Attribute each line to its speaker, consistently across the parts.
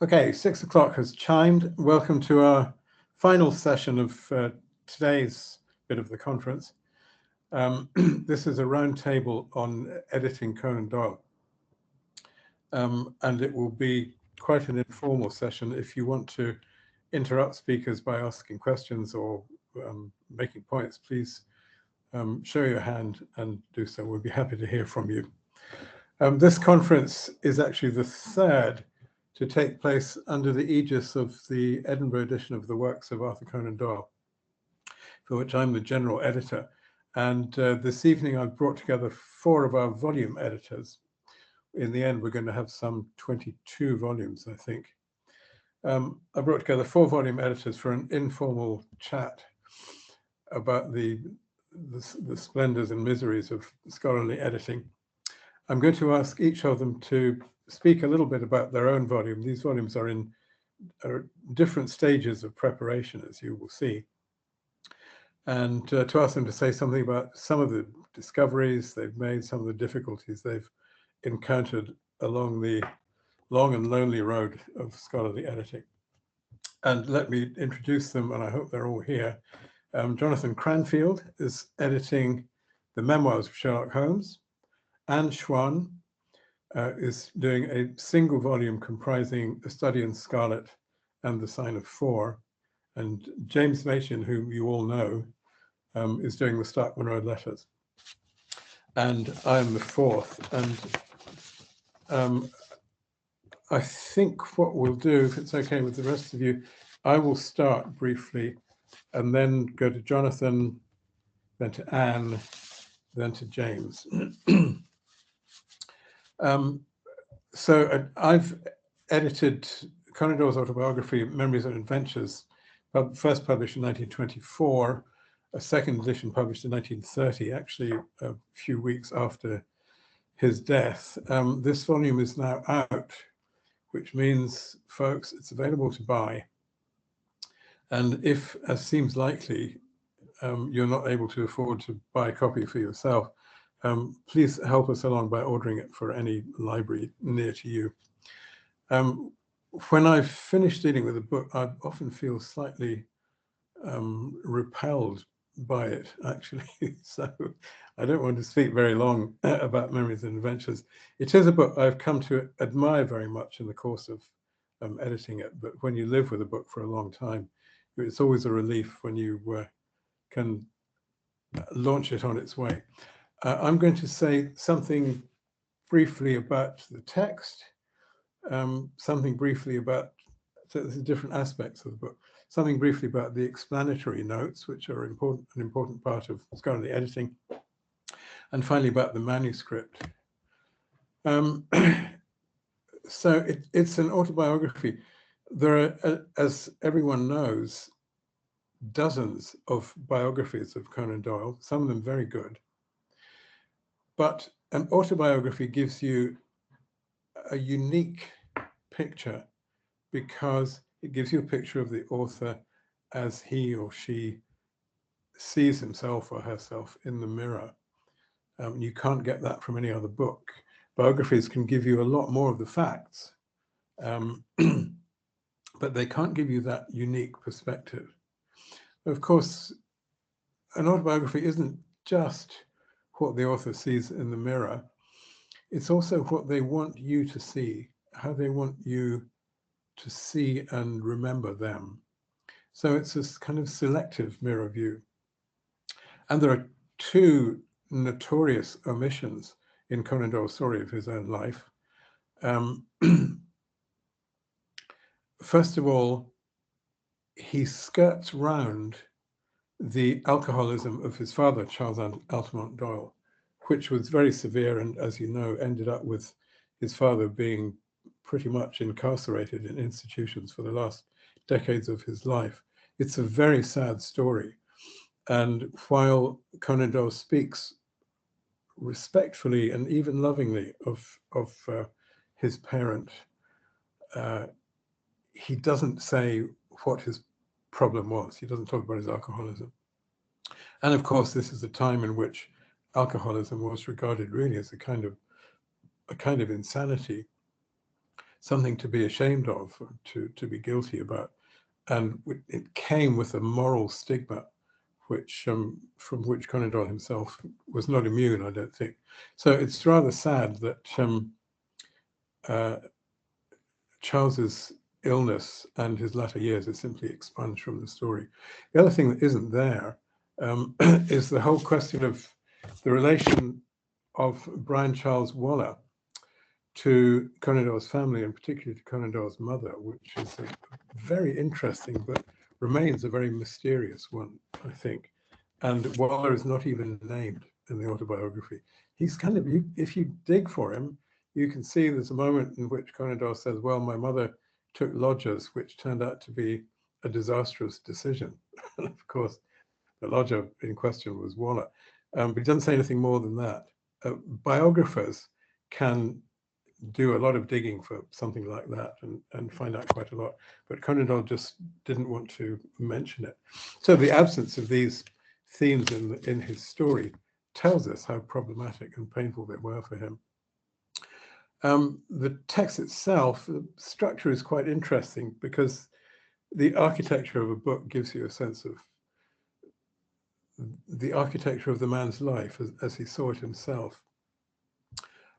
Speaker 1: Okay, 6 o'clock has chimed. Welcome to our final session of today's bit of the conference. This is a roundtable on editing Conan Doyle. And it will be quite an informal session. If you want to interrupt speakers by asking questions or making points, please show your hand and do so. We'll be happy to hear from you. This conference is actually the third to take place under the aegis of the Edinburgh edition of the works of Arthur Conan Doyle, for which I'm the general editor. And this evening I've brought together 4 of our volume editors. In the end, we're going to have some 22 volumes, I think. I brought together 4 volume editors for an informal chat about the splendors and miseries of scholarly editing. I'm going to ask each of them to speak a little bit about their own volume. These volumes are in different stages of preparation, as you will see. And to ask them to say something about some of the discoveries they've made, some of the difficulties they've encountered along the long and lonely road of scholarly editing. And let me introduce them, and I hope they're all here. Jonathan Cranfield is editing the memoirs of Sherlock Holmes. Anne Schwann is doing a single volume comprising A Study in Scarlet and The Sign of Four. And James Machin, whom you all know, is doing the Stark Monroe Letters. And I am the 4th. And I think what we'll do, if it's okay with the rest of you, I will start briefly and then go to Jonathan, then to Anne, then to James. So I've edited Conan Doyle's autobiography, Memories and Adventures, first published in 1924, a second edition published in 1930, actually a few weeks after his death. This volume is now out, which means, folks, it's available to buy. And if, as seems likely, you're not able to afford to buy a copy for yourself, please help us along by ordering it for any library near to you. When I've finished dealing with a book, I often feel slightly repelled by it, actually. So I don't want to speak very long about Memories and Adventures. It is a book I've come to admire very much in the course of editing it. But when you live with a book for a long time, it's always a relief when you can launch it on its way. I'm going to say something briefly about the text, something briefly about the different aspects of the book, something briefly about the explanatory notes, which are an important part of scholarly editing, and finally about the manuscript. So it's an autobiography. There are, as everyone knows, dozens of biographies of Conan Doyle, some of them very good. But an autobiography gives you a unique picture because it gives you a picture of the author as he or she sees himself or herself in the mirror. You can't get that from any other book. Biographies can give you a lot more of the facts, but they can't give you that unique perspective. Of course, an autobiography isn't just what the author sees in the mirror. It's also what they want you to see, how they want you to see and remember them. So it's this kind of selective mirror view. And there are 2 notorious omissions in Conan Doyle's story of his own life. First of all, he skirts round the alcoholism of his father, Charles Altamont Doyle, which was very severe and, as you know, ended up with his father being pretty much incarcerated in institutions for the last decades of his life. It's a very sad story. And while Conan Doyle speaks respectfully and even lovingly of his parent, he doesn't say what his problem was. He doesn't talk about his alcoholism. And of course, this is a time in which alcoholism was regarded really as a kind of insanity. something to be ashamed of, to be guilty about. And it came with a moral stigma, which from which Conan Doyle himself was not immune, I don't think. So it's rather sad that Charles's illness and his latter years are simply expunged from the story. The other thing that isn't there is the whole question of the relation of Brian Charles Waller to Conan Doyle's family, and particularly to Conan Doyle's mother, which is a very interesting but remains a very mysterious one, I think. And Waller is not even named in the autobiography. He's kind of, if you dig for him, you can see there's a moment in which Conan Doyle says, well, my mother took lodgers, which turned out to be a disastrous decision. And of course, the lodger in question was Waller. But he doesn't say anything more than that. Biographers can do a lot of digging for something like that and find out quite a lot. But Conan Doyle just didn't want to mention it. So the absence of these themes in his story tells us how problematic and painful they were for him. The text itself, the structure is quite interesting because the architecture of a book gives you a sense of the architecture of the man's life as he saw it himself.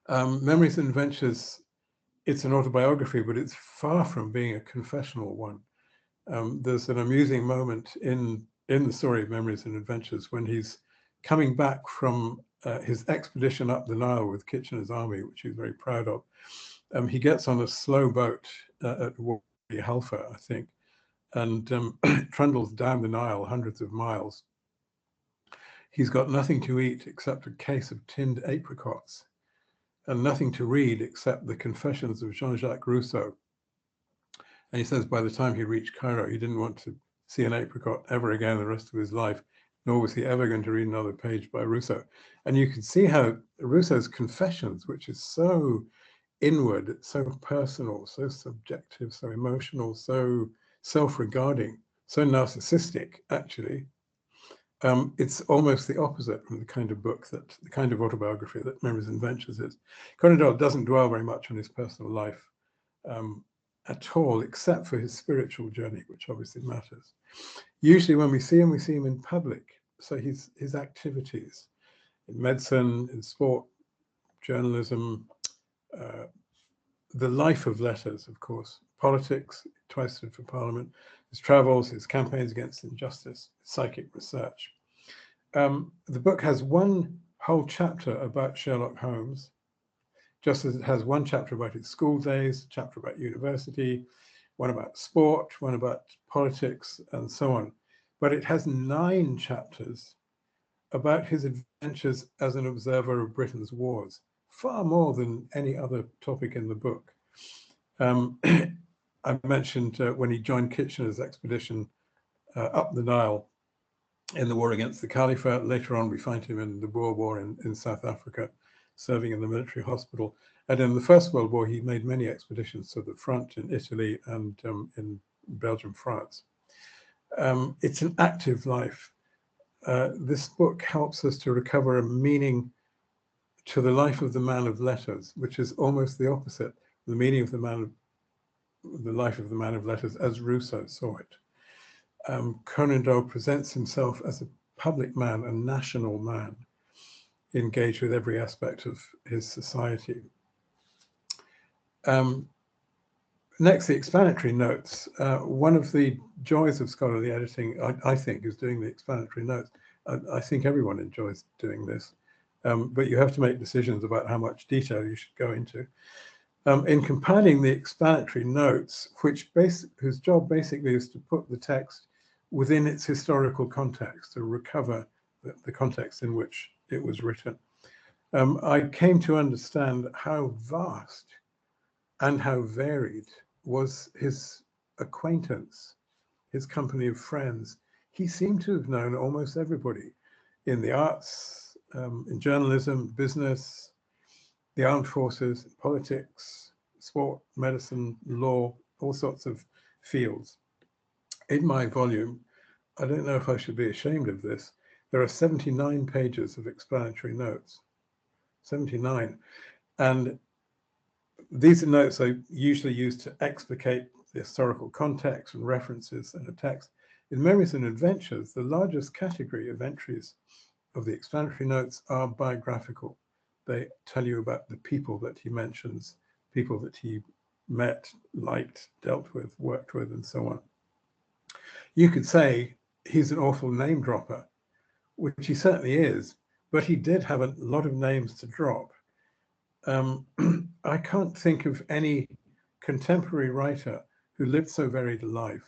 Speaker 1: Memories and Adventures, it's an autobiography, but it's far from being a confessional one. There's an amusing moment in the story of Memories and Adventures when he's coming back from his expedition up the Nile with Kitchener's army, which he's very proud of. He gets on a slow boat at Wadi Halfa, I think, and trundles down the Nile hundreds of miles. He's got nothing to eat except a case of tinned apricots, and nothing to read except the Confessions of Jean-Jacques Rousseau. And he says by the time he reached Cairo, he didn't want to see an apricot ever again the rest of his life, nor was he ever going to read another page by Rousseau. And you can see how Rousseau's Confessions, which is so inward, so personal, so subjective, so emotional, so self-regarding, so narcissistic, actually, it's almost the opposite from the kind of book that, the kind of autobiography that Memories and Adventures is. Conan Doyle doesn't dwell very much on his personal life at all, except for his spiritual journey, which obviously matters. Usually when we see him in public. So his activities in medicine, in sport, journalism, the life of letters, of course, politics, twice stood for Parliament, his travels, his campaigns against injustice, psychic research. The book has one whole chapter about Sherlock Holmes, just as it has one chapter about his school days, a chapter about university, one about sport, one about politics, and so on. But it has 9 chapters about his adventures as an observer of Britain's wars, far more than any other topic in the book. I mentioned when he joined Kitchener's expedition up the Nile in the war against the Caliphate. Later on, we find him in the Boer War in South Africa, serving in the military hospital. And in the First World War, he made many expeditions to the front in Italy and in Belgium, France. It's an active life. This book helps us to recover a meaning to the life of the man of letters, which is almost the opposite, the meaning of the life of the man of letters as Rousseau saw it. Conan Doyle presents himself as a public man, a national man, engaged with every aspect of his society. Next, the explanatory notes. One of the joys of scholarly editing, I think, is doing the explanatory notes. I think everyone enjoys doing this, but you have to make decisions about how much detail you should go into. In compiling the explanatory notes, whose job basically is to put the text within its historical context, to recover the context in which it was written, I came to understand how vast and how varied was his acquaintance, his company of friends. He seemed to have known almost everybody in the arts, in journalism, business, the armed forces, politics, sport, medicine, law, all sorts of fields. In my volume, I don't know if I should be ashamed of this, there are 79 pages of explanatory notes, 79. And These notes are usually used to explicate the historical context and references in a text. In Memories and Adventures, the largest category of entries of the explanatory notes are biographical. They tell you about the people that he mentions, people that he met, liked, dealt with, worked with, and so on. You could say he's an awful name dropper, which he certainly is, but he did have a lot of names to drop. I can't think of any contemporary writer who lived so varied a life,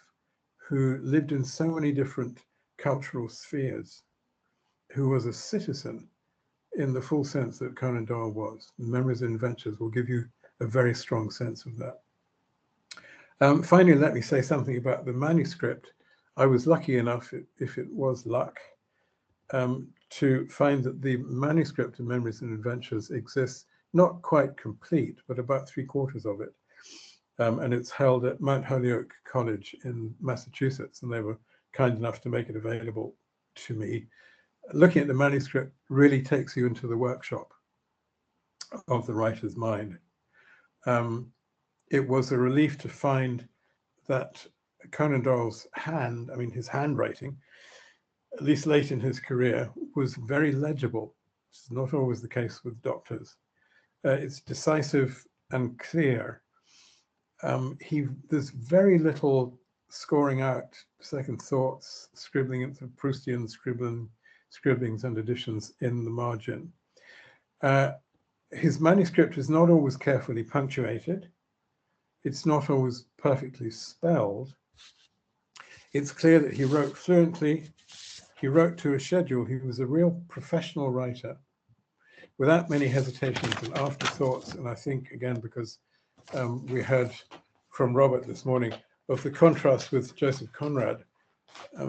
Speaker 1: who lived in so many different cultural spheres, who was a citizen in the full sense that Conan Doyle was. Memories and Adventures will give you a very strong sense of that. Finally, let me say something about the manuscript. I was lucky enough, if it was luck, to find that the manuscript of Memories and Adventures exists, not quite complete, but about 3/4 of it. And it's held at Mount Holyoke College in Massachusetts, and they were kind enough to make it available to me. Looking at the manuscript really takes you into the workshop of the writer's mind. It was a relief to find that Conan Doyle's hand, I mean, his handwriting, at least late in his career, was very legible. It's not always the case with doctors. It's decisive and clear. There's very little scoring out second thoughts, scribbling into Proustian scribblings and additions in the margin. His manuscript is not always carefully punctuated. It's not always perfectly spelled. It's clear that he wrote fluently. He wrote to a schedule. He was a real professional writer without many hesitations and afterthoughts. And I think, again, because we heard from Robert this morning of the contrast with Joseph Conrad,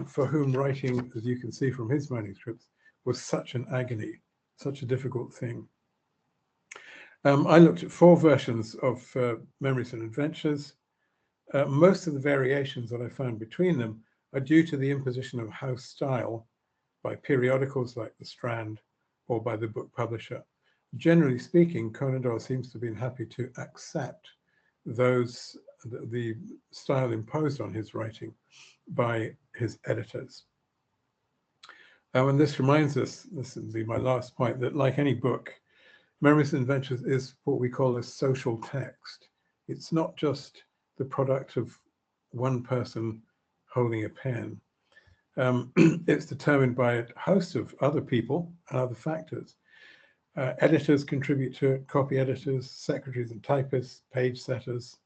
Speaker 1: for whom writing, as you can see from his manuscripts, was such an agony, such a difficult thing. I looked at 4 versions of Memories and Adventures. Most of the variations that I found between them are due to the imposition of house style by periodicals like The Strand or by the book publisher. Generally speaking, Conan Doyle seems to have been happy to accept the style imposed on his writing by his editors. And this reminds us, this will be my last point, that like any book, Memories and Adventures is what we call a social text. It's not just the product of one person holding a pen. It's determined by a host of other people and other factors. Editors contribute to it, copy editors, secretaries and typists, page setters,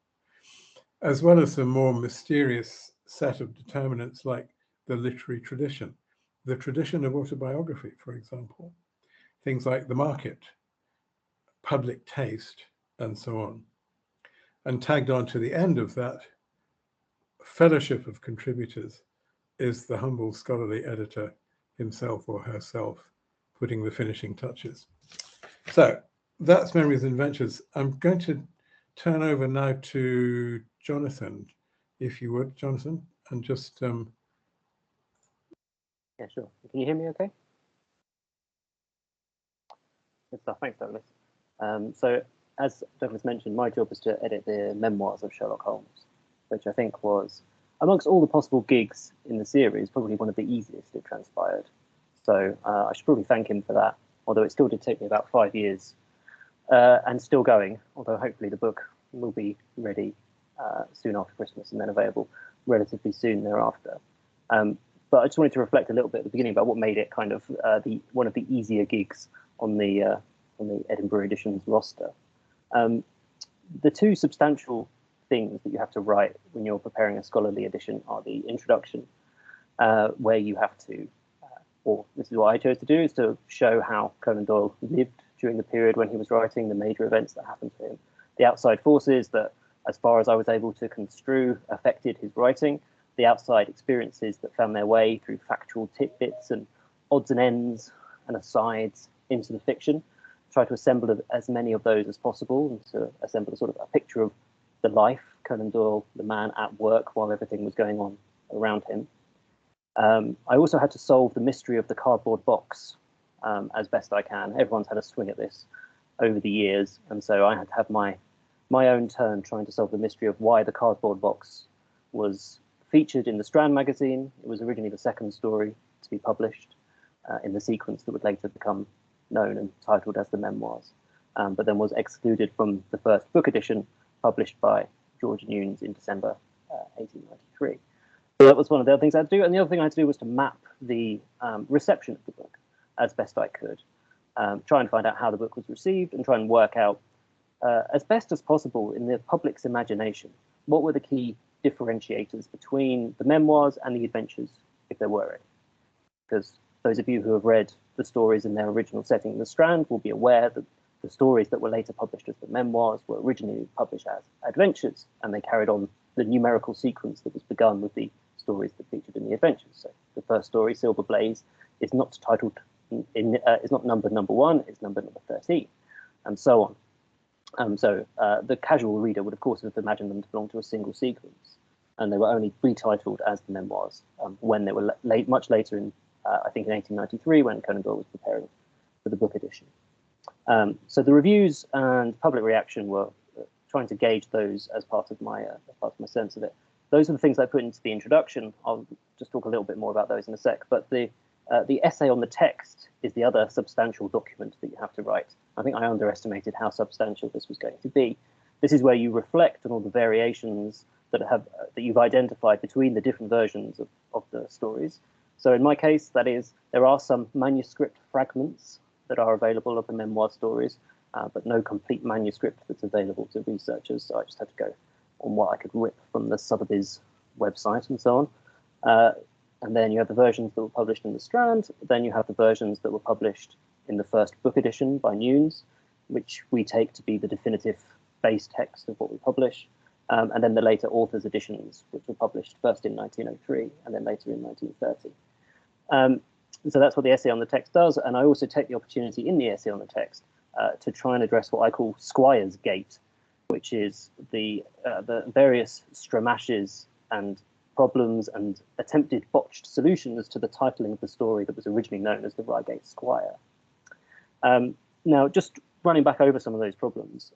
Speaker 1: as well as a more mysterious set of determinants like the literary tradition, the tradition of autobiography, for example, things like the market, public taste, and so on. And tagged on to the end of that fellowship of contributors is the humble scholarly editor himself or herself putting the finishing touches. So that's Memories and Adventures. I'm going to turn over now to Jonathan, if you would, Jonathan, and just... Yeah,
Speaker 2: sure. Can you hear me okay? Good stuff. Thanks, Douglas. So, as Douglas mentioned, my job was to edit the memoirs of Sherlock Holmes, which I think was, amongst all the possible gigs in the series, probably one of the easiest it transpired. So I should probably thank him for that, although it still did take me about 5 years and still going, although hopefully the book will be ready soon after Christmas and then available relatively soon thereafter. But I just wanted to reflect a little bit at the beginning about what made it kind of one of the easier gigs on the Edinburgh edition's roster. The 2 substantial things that you have to write when you're preparing a scholarly edition are the introduction, where you have to, or this is what I chose to do, is to show how Conan Doyle lived during the period when he was writing, the major events that happened to him, the outside forces that, as far as I was able to construe, affected his writing, the outside experiences that found their way through factual tidbits and odds and ends and asides into the fiction. Try to assemble as many of those as possible and to assemble a sort of a picture of the life, Conan Doyle, the man at work while everything was going on around him. I also had to solve the mystery of the cardboard box as best I can. Everyone's had a swing at this over the years, and so I had to have my my own turn trying to solve the mystery of why the cardboard box was featured in the Strand magazine. It was originally the second story to be published in the sequence that would later become known and titled as the Memoirs, but then was excluded from the first book edition published by George Newnes in December 1893. So that was one of the other things I had to do. And the other thing I had to do was to map the reception of the book as best I could, try and find out how the book was received and try and work out as best as possible in the public's imagination what were the key differentiators between the memoirs and the adventures, if there were any. Because those of you who have read the stories in their original setting in the Strand will be aware that the stories that were later published as the memoirs were originally published as adventures, and they carried on the numerical sequence that was begun with the stories that featured in the adventures. So the first story, Silver Blaze, is not titled is not numbered number 1, it's numbered number 13, and so on. So the casual reader would, of course, have imagined them to belong to a single sequence, and they were only retitled as the memoirs when they were much later in, I think in 1893, when Conan Doyle was preparing for the book edition. So the reviews and public reaction were trying to gauge those as part of my sense of it. Those are the things I put into the introduction. I'll just talk a little bit more about those in a sec. But the essay on the text is the other substantial document that you have to write. I think I underestimated how substantial this was going to be. This is where you reflect on all the variations that you've identified between the different versions of the stories. So in my case, that is, there are some manuscript fragments that are available of the memoir stories, but no complete manuscript that's available to researchers. So I just had to go on what I could rip from the Sotheby's website and so on. And then you have the versions that were published in the Strand. Then you have the versions that were published in the first book edition by Newnes, which we take to be the definitive base text of what we publish. And then the later author's editions, which were published first in 1903 and then later in 1930. So that's what the essay on the text does. And I also take the opportunity in the essay on the text to try and address what I call Squire's Gate, which is the various stramaches and problems and attempted botched solutions to the titling of the story that was originally known as the Reigate Squire. Now, just running back over some of those problems,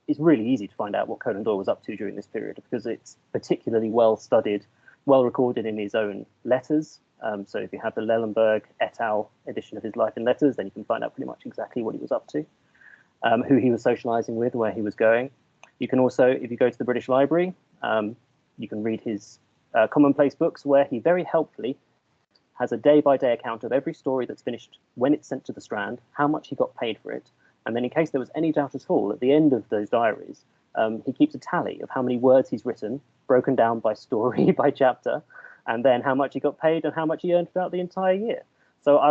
Speaker 2: it's really easy to find out what Conan Doyle was up to during this period because it's particularly well studied, well recorded in his own letters. So if you have the Lellenberg et al. Edition of his life in letters, then you can find out pretty much exactly what he was up to, who he was socializing with, where he was going. You can also, if you go to the British Library, you can read his commonplace books where he very helpfully has a day-by-day account of every story that's finished when it's sent to the Strand, how much he got paid for it, and then in case there was any doubt at all, at the end of those diaries, he keeps a tally of how many words he's written, broken down by story, by chapter, and then how much he got paid and how much he earned throughout the entire year. So I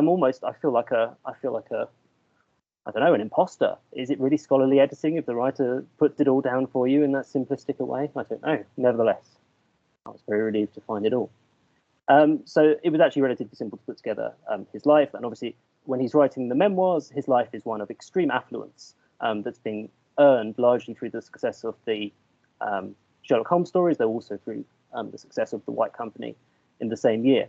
Speaker 2: feel like a, I don't know, an imposter. Is it really scholarly editing if the writer puts it all down for you in that simplistic a way? I don't know. Nevertheless, I was very relieved to find it all. So it was actually relatively simple to put together his life. And obviously, when he's writing the memoirs, his life is one of extreme affluence that's been earned largely through the success of the Sherlock Holmes stories, though also through the success of the White Company in the same year.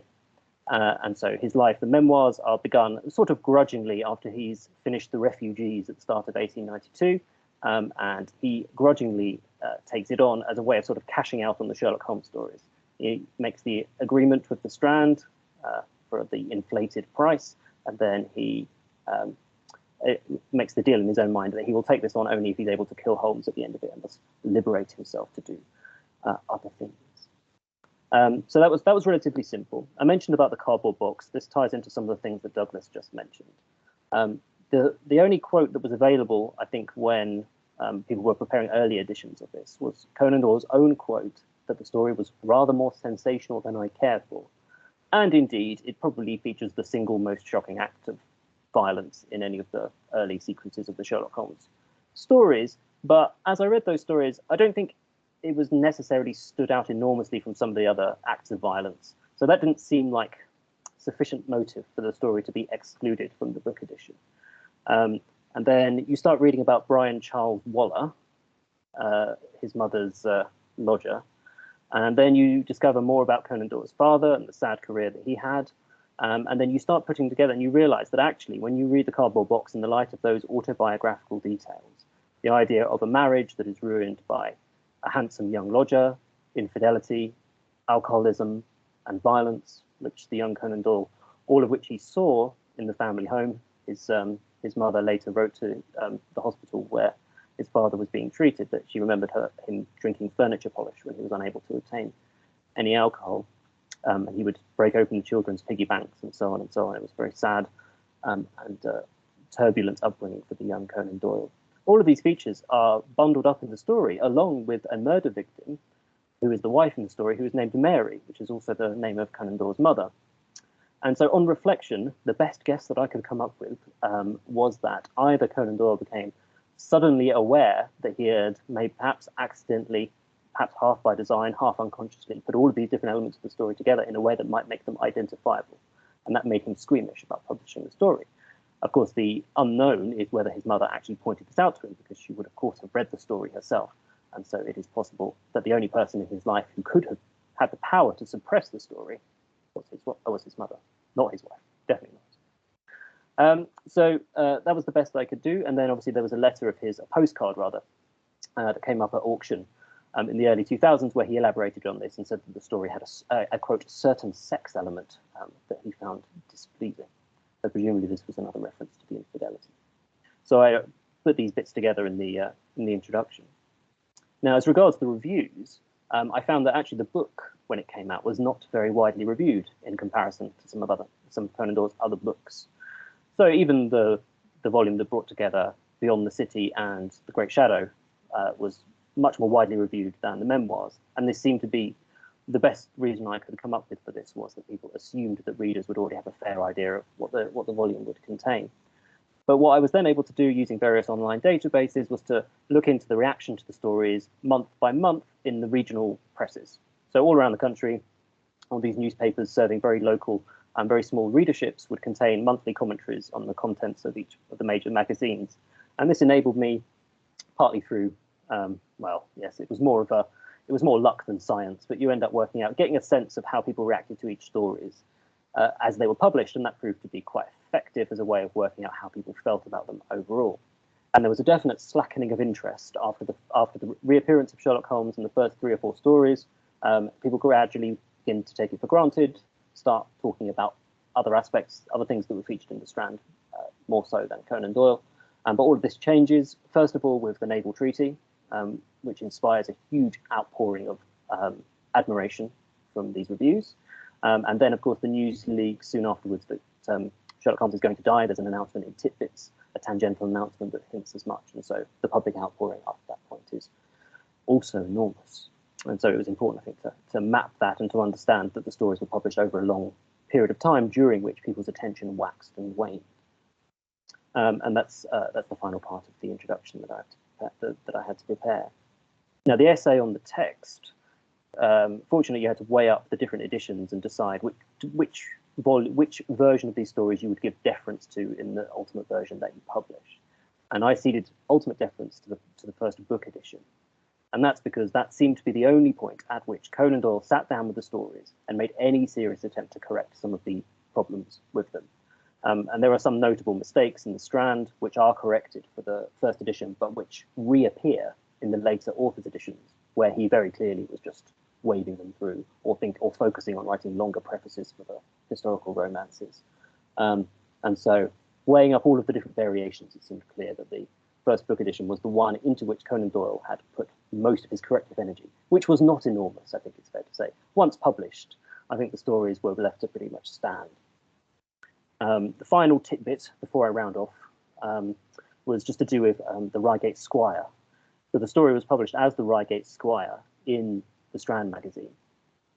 Speaker 2: And so his life, the memoirs, are begun sort of grudgingly after he's finished The Refugees at the start of 1892. And he grudgingly takes it on as a way of sort of cashing out on the Sherlock Holmes stories. He makes the agreement with the Strand for the inflated price, and then he makes the deal in his own mind that he will take this on only if he's able to kill Holmes at the end of it and thus liberate himself to do other things. So that was relatively simple. I mentioned about the cardboard box. This ties into some of the things that Douglas just mentioned. The only quote that was available, I think, when people were preparing early editions of this was Conan Doyle's own quote that the story was rather more sensational than I cared for. And indeed, it probably features the single most shocking act of violence in any of the early sequences of the Sherlock Holmes stories. But as I read those stories, I don't think it was necessarily stood out enormously from some of the other acts of violence. So that didn't seem like sufficient motive for the story to be excluded from the book edition. And then you start reading about Brian Charles Waller, his mother's lodger, and then you discover more about Conan Doyle's father and the sad career that he had. And then you start putting together and you realize that actually, when you read the cardboard box in the light of those autobiographical details, The idea of a marriage that is ruined by a handsome young lodger, infidelity, alcoholism, and violence, which the young Conan Doyle, all of which he saw in the family home. His mother later wrote to the hospital where his father was being treated that she remembered him drinking furniture polish when he was unable to obtain any alcohol. And he would break open the children's piggy banks and so on and so on. It was very sad and turbulent upbringing for the young Conan Doyle. All of these features are bundled up in the story, along with a murder victim, who is the wife in the story, who is named Mary, which is also the name of Conan Doyle's mother. And so on reflection, the best guess that I could come up with was that either Conan Doyle became suddenly aware that he had made, perhaps accidentally, perhaps half by design, half unconsciously, put all of these different elements of the story together in a way that might make them identifiable. And that made him squeamish about publishing the story. Of course, the unknown is whether his mother actually pointed this out to him, because she would, of course, have read the story herself. And so it is possible that the only person in his life who could have had the power to suppress the story was his mother, not his wife, definitely not. So that was the best I could do. And then obviously there was a letter of his, a postcard rather, that came up at auction in the early 2000s, where he elaborated on this and said that the story had a quote, certain sex element that he found displeasing. So presumably this was another reference to the infidelity. So I put these bits together in the introduction. Now, as regards the reviews, I found that actually the book, when it came out, was not very widely reviewed in comparison to some of Conan Doyle's other books. So even the volume that brought together Beyond the City and The Great Shadow was much more widely reviewed than the memoirs. And this seemed to be the best reason I could come up with for this, was that people assumed that readers would already have a fair idea of what the volume would contain. But what I was then able to do using various online databases was to look into the reaction to the stories month by month in the regional presses. So all around the country, all these newspapers serving very local and very small readerships would contain monthly commentaries on the contents of each of the major magazines. And this enabled me, partly through, well, yes, it was more luck than science, but you end up getting a sense of how people reacted to each stories as they were published, and that proved to be quite effective as a way of working out how people felt about them overall. And there was a definite slackening of interest after the reappearance of Sherlock Holmes in the first 3 or 4 stories. People gradually begin to take it for granted, start talking about other aspects, other things that were featured in the Strand, more so than Conan Doyle. But all of this changes, first of all, with the Naval Treaty, which inspires a huge outpouring of admiration from these reviews. And then, of course, the news leaks soon afterwards that Sherlock Holmes is going to die. There's an announcement in Titbits, a tangential announcement that hints as much. And so the public outpouring after that point is also enormous. And so it was important, I think, to map that and to understand that the stories were published over a long period of time during which people's attention waxed and waned. And that's the final part of the introduction that I had to prepare. Now, the essay on the text, fortunately, you had to weigh up the different editions and decide which version of these stories you would give deference to in the ultimate version that you publish. And I ceded ultimate deference to the first book edition. And that's because that seemed to be the only point at which Conan Doyle sat down with the stories and made any serious attempt to correct some of the problems with them. And there are some notable mistakes in the Strand which are corrected for the first edition, but which reappear in the later author's editions, where he very clearly was just waving them through, or focusing on writing longer prefaces for the historical romances. And so, weighing up all of the different variations, it seemed clear that the first book edition was the one into which Conan Doyle had put most of his corrective energy, which was not enormous, I think it's fair to say. Once published, I think the stories were left to pretty much stand. The final tidbit before I round off was just to do with the Reigate Squire. So the story was published as the Reigate Squire in the Strand magazine,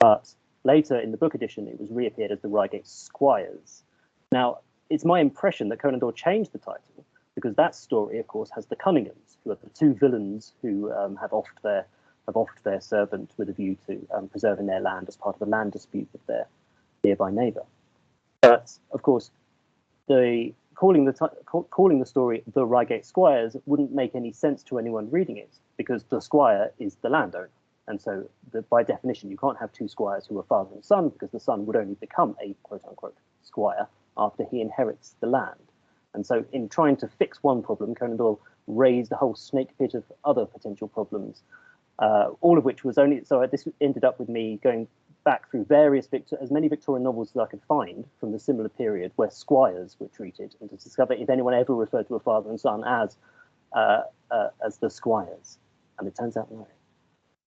Speaker 2: but later in the book edition it was reappeared as the Reigate Squires. Now, it's my impression that Conan Doyle changed the title because that story, of course, has the Cunninghams, who are the 2 villains who have offed their servant with a view to preserving their land as part of a land dispute with their nearby neighbour. But of course, calling the story the Reigate Squires wouldn't make any sense to anyone reading it, because the squire is the landowner. And so by definition, you can't have 2 squires who are father and son, because the son would only become a quote-unquote squire after he inherits the land. And so in trying to fix one problem, Conan Doyle raised a whole snake pit of other potential problems, all of which was only, so this ended up with me going back through as many Victorian novels as I could find from the similar period where squires were treated, and to discover if anyone ever referred to a father and son as the squires. And it turns out no.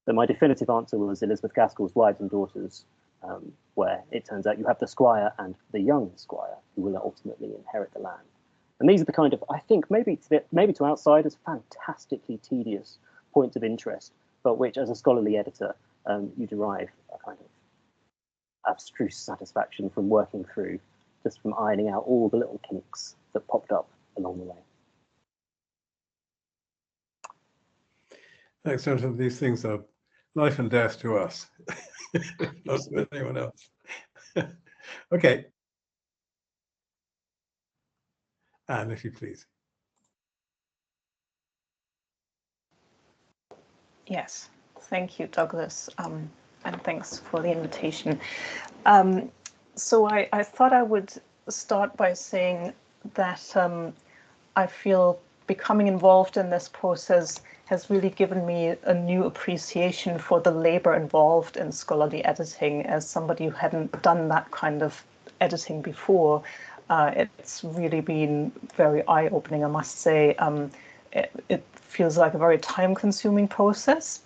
Speaker 2: So my definitive answer was Elizabeth Gaskell's Wives and Daughters, where it turns out you have the squire and the young squire who will ultimately inherit the land. And these are the kind of, I think, maybe to outsiders, fantastically tedious points of interest, but which, as a scholarly editor, you derive a kind of abstruse satisfaction from working through, just from ironing out all the little kinks that popped up along the way.
Speaker 1: Thanks, Jonathan. These things are life and death to us, not to anyone else. Okay. Anne, if you please.
Speaker 3: Yes, thank you, Douglas, and thanks for the invitation. So I thought I would start by saying that I feel becoming involved in this process has really given me a new appreciation for the labor involved in scholarly editing. As somebody who hadn't done that kind of editing before, it's really been very eye-opening, I must say. It feels like a very time-consuming process.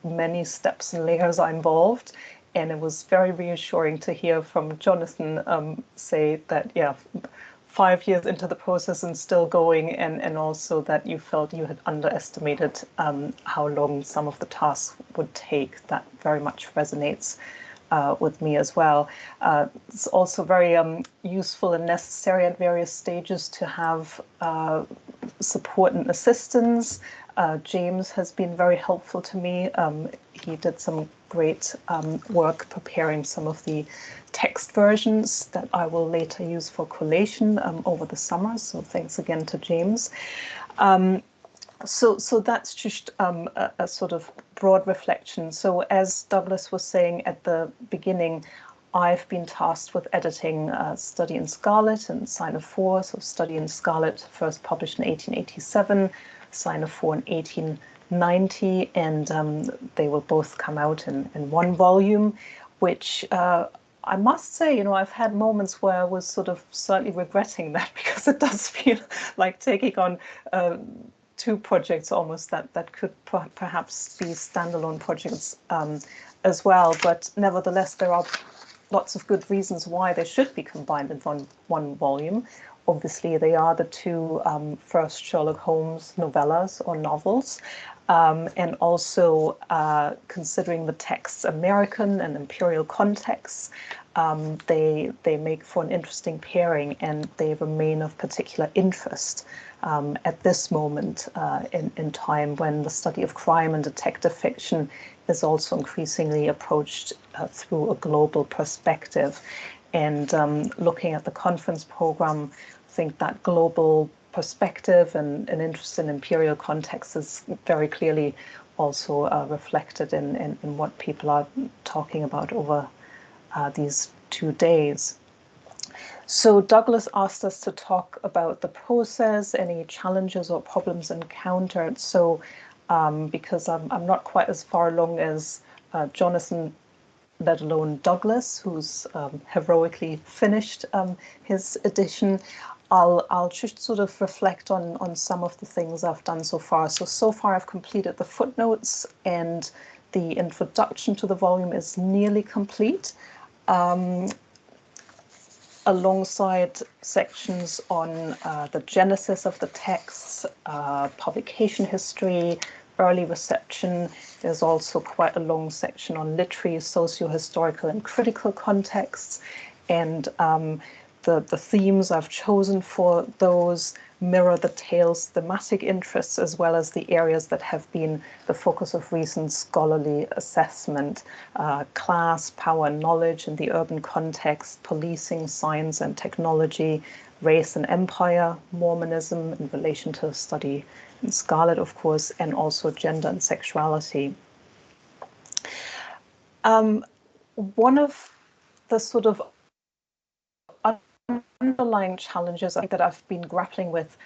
Speaker 3: Many steps and layers are involved, and it was very reassuring to hear from Jonathan say that, yeah, 5 years into the process and still going, and also that you felt you had underestimated how long some of the tasks would take. That very much resonates with me as well. It's also very useful and necessary at various stages to have support and assistance. James has been very helpful to me. He did some great work preparing some of the text versions that I will later use for collation over the summer. So thanks again to James. So that's just a sort of broad reflection. So as Douglas was saying at the beginning, I've been tasked with editing Study in Scarlet and Sign of Four. So Study in Scarlet, first published in 1887, Sign of Four in 1890, and they will both come out in one volume, which I must say, you know, I've had moments where I was sort of slightly regretting that, because it does feel like taking on two projects almost that could perhaps be standalone projects as well. But nevertheless, there are lots of good reasons why they should be combined in one volume. Obviously, they are the two first Sherlock Holmes novellas or novels, and also considering the text's American and imperial contexts, they make for an interesting pairing, and they remain of particular interest at this moment in time, when the study of crime and detective fiction is also increasingly approached through a global perspective. And looking at the conference program, I think that global perspective and an interest in imperial context is very clearly also reflected in what people are talking about over these 2 days. So Douglas asked us to talk about the process, any challenges or problems encountered. So because I'm not quite as far along as Jonathan, let alone Douglas, who's heroically finished his edition, I'll just sort of reflect on some of the things I've done so far. So far I've completed the footnotes, and the introduction to the volume is nearly complete, alongside sections on the genesis of the texts, publication history, early reception. There's also quite a long section on literary, socio-historical and critical contexts, and the themes I've chosen for those mirror the tale's thematic interests, as well as the areas that have been the focus of recent scholarly assessment: class, power and knowledge in the urban context, policing, science and technology, race and empire, Mormonism in relation to study in Scarlet, of course, and also gender and sexuality. One of the sort of underlying challenges I think that I've been grappling with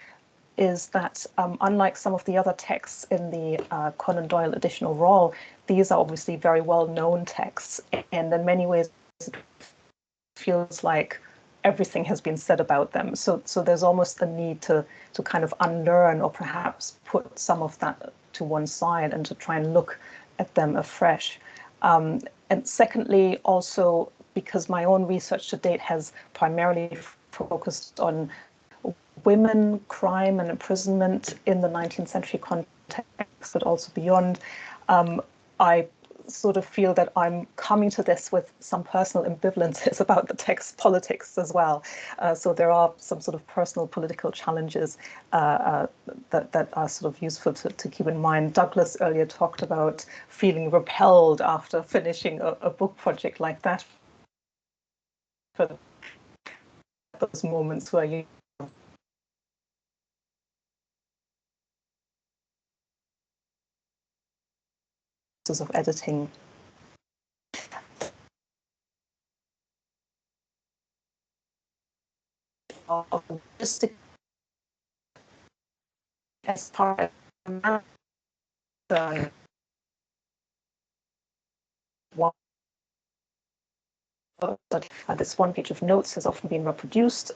Speaker 3: is that unlike some of the other texts in the Conan Doyle edition overall, these are obviously very well-known texts, and in many ways it feels like everything has been said about them. So there's almost a need to kind of unlearn or perhaps put some of that to one side and to try and look at them afresh. And secondly, also because my own research to date has primarily focused on women, crime and imprisonment in the 19th century context, but also beyond, I sort of feel that I'm coming to this with some personal ambivalences about the text politics as well. So there are some sort of personal political challenges that are sort of useful to keep in mind. Douglas earlier talked about feeling repelled after finishing a book project like that. For those moments where you of editing. As part of this one page of notes has often been reproduced.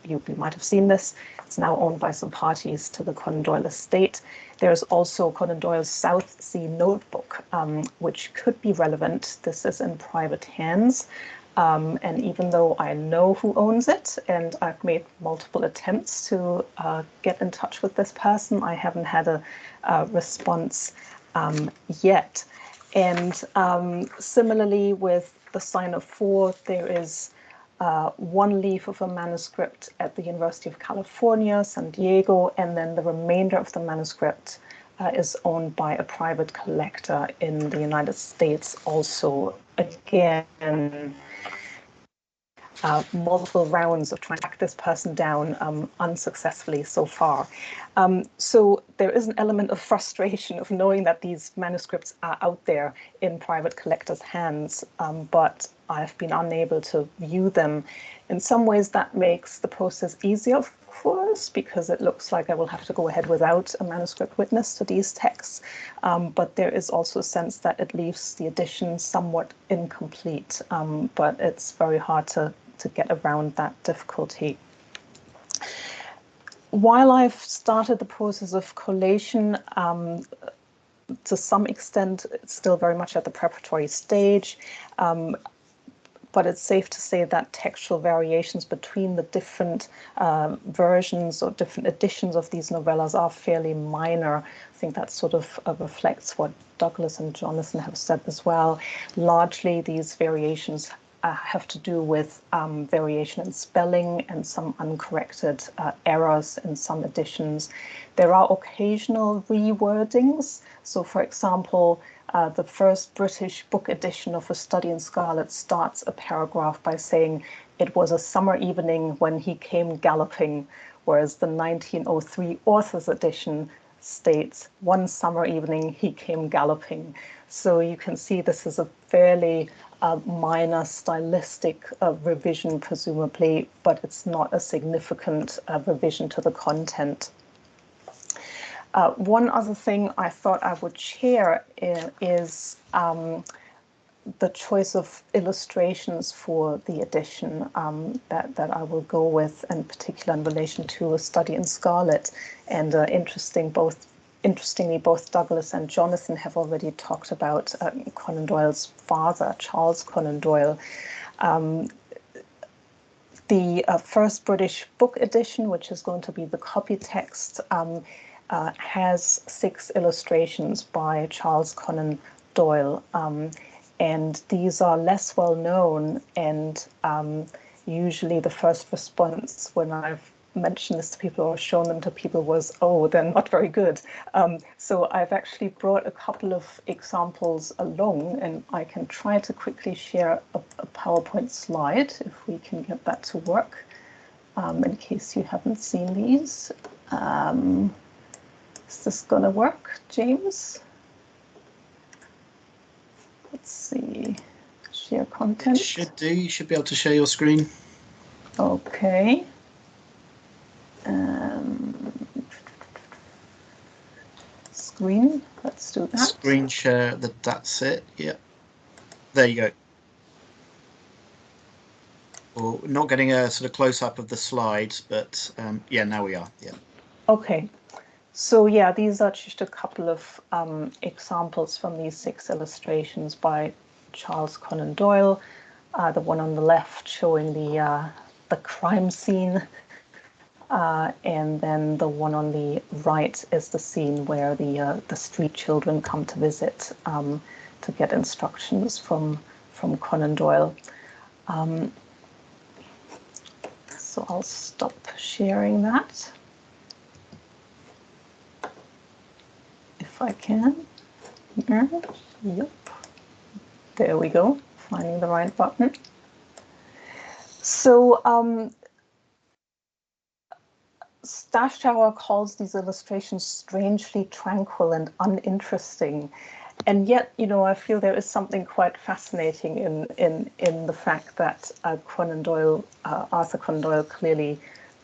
Speaker 3: You might have seen this. It's now owned by some parties to the Conan Doyle estate. There's also Conan Doyle's South Sea Notebook, which could be relevant. This is in private hands. And even though I know who owns it, and I've made multiple attempts to get in touch with this person, I haven't had a response yet. And similarly with the Sign of Four, there is one leaf of a manuscript at the University of California, San Diego, and then the remainder of the manuscript is owned by a private collector in the United States also. Again, multiple rounds of trying to track this person down unsuccessfully so far. So there is an element of frustration of knowing that these manuscripts are out there in private collectors' hands, but I've been unable to view them. In some ways that makes the process easier, of course, because it looks like I will have to go ahead without a manuscript witness to these texts. But there is also a sense that it leaves the edition somewhat incomplete, but it's very hard to get around that difficulty. While I've started the process of collation, to some extent, it's still very much at the preparatory stage, but it's safe to say that textual variations between the different versions or different editions of these novellas are fairly minor. I think that sort of reflects what Douglas and Jonathan have said as well. Largely, these variations have to do with variation in spelling and some uncorrected errors in some editions. There are occasional rewordings. So, for example, the first British book edition of A Study in Scarlet starts a paragraph by saying it was a summer evening when he came galloping, whereas the 1903 author's edition states one summer evening he came galloping. So you can see this is a fairly minor stylistic revision, presumably, but it's not a significant revision to the content. One other thing I thought I would share is the choice of illustrations for the edition that I will go with, in particular in relation to A Study in Scarlet. And interestingly, both Douglas and Jonathan have already talked about Conan Doyle's father, Charles Conan Doyle. The first British book edition, which is going to be the copy text, has 6 illustrations by Charles Conan Doyle. And these are less well known, and usually the first response when I've mentioned this to people or shown them to people was, oh, they're not very good. So I've actually brought a couple of examples along, and I can try to quickly share a PowerPoint slide if we can get that to work, in case you haven't seen these. Is this going to work, James? Let's see, share content.
Speaker 4: It should do. You should be able to share your screen.
Speaker 3: Okay. Screen, let's do that.
Speaker 4: Screen share, that's it. Yeah. There you go. Well, not getting a sort of close-up of the slides, but yeah, now we are. Yeah.
Speaker 3: Okay. So yeah, these are just a couple of examples from these 6 illustrations by Charles Conan Doyle. The one on the left showing the crime scene, and then the one on the right is the scene where the street children come to visit to get instructions from Conan Doyle. So I'll stop sharing that if I can. Yep. There we go. Finding the right button. So Stash Tower calls these illustrations strangely tranquil and uninteresting. And yet, you know, I feel there is something quite fascinating in the fact that Arthur Conan Doyle clearly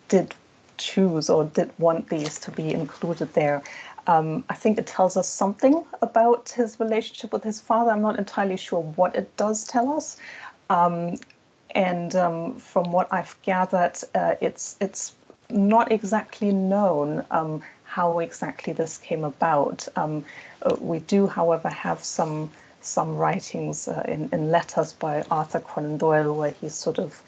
Speaker 3: did choose or did want these to be included there. I think it tells us something about his relationship with his father. I'm not entirely sure what it does tell us. And from what I've gathered, it's not exactly known how exactly this came about. We do, however, have some writings in letters by Arthur Conan Doyle where he's sort of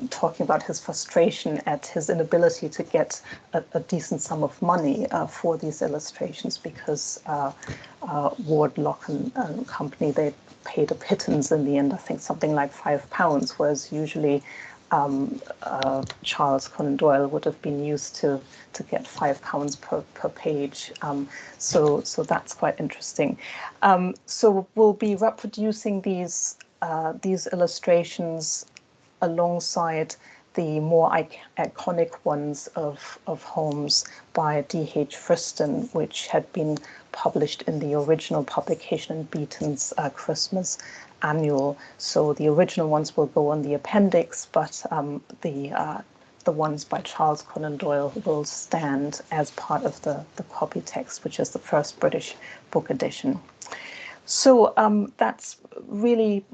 Speaker 3: talking about his frustration at his inability to get a decent sum of money for these illustrations because Ward, Lock and Company, they paid a pittance in the end, I think something like £5, whereas usually Charles Conan Doyle would have been used to get £5 per page. So that's quite interesting. So we'll be reproducing these illustrations alongside the more iconic ones of Holmes by D.H. Friston, which had been published in the original publication in Beeton's Christmas Annual. So the original ones will go on the appendix, but the ones by Charles Conan Doyle will stand as part of the copy text, which is the first British book edition. So that's really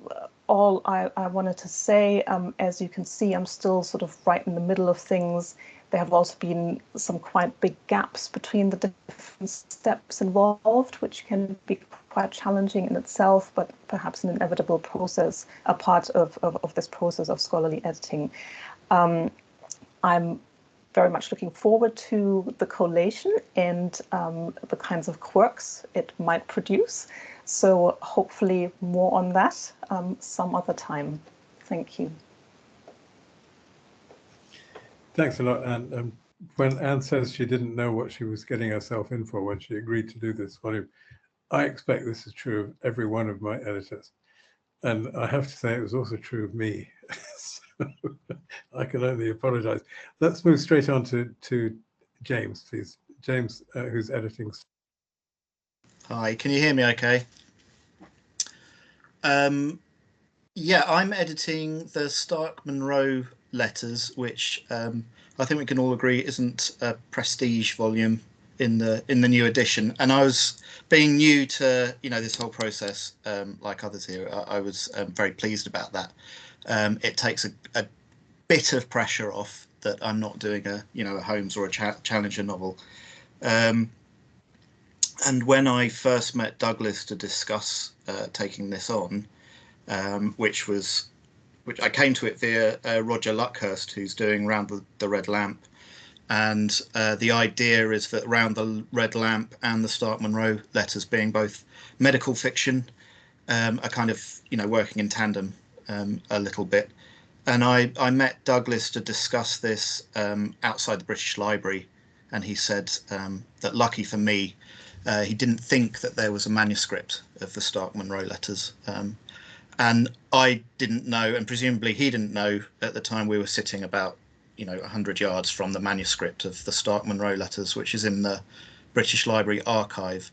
Speaker 3: all I wanted to say. As you can see, I'm still sort of right in the middle of things. There have also been some quite big gaps between the different steps involved, which can be quite challenging in itself, but perhaps an inevitable process, a part of this process of scholarly editing. I'm very much looking forward to the collation and the kinds of quirks it might produce. So hopefully more on that some other time. Thank you.
Speaker 1: Thanks a lot, Anne. When Anne says she didn't know what she was getting herself in for when she agreed to do this volume, I expect this is true of every one of my editors. And I have to say it was also true of me. So I can only apologize. Let's move straight on to James, please. James, who's editing.
Speaker 4: Hi, can you hear me okay? Yeah, I'm editing the Stark Munro letters, which I think we can all agree isn't a prestige volume in the new edition. And I was being new to this whole process, like others here. I was very pleased about that. It takes a bit of pressure off that I'm not doing a Holmes or a Challenger novel. And when I first met Douglas to discuss taking this on, which I came to it via Roger Luckhurst, who's doing Round the Red Lamp, and the idea is that Round the Red Lamp and the Stark Munro letters, being both medical fiction, are kind of working in tandem a little bit. And I met Douglas to discuss this outside the British Library, and he said that lucky for me, he didn't think that there was a manuscript of the Stark Munro letters. And I didn't know, and presumably he didn't know at the time we were sitting about 100 yards from the manuscript of the Stark Munro letters, which is in the British Library archive.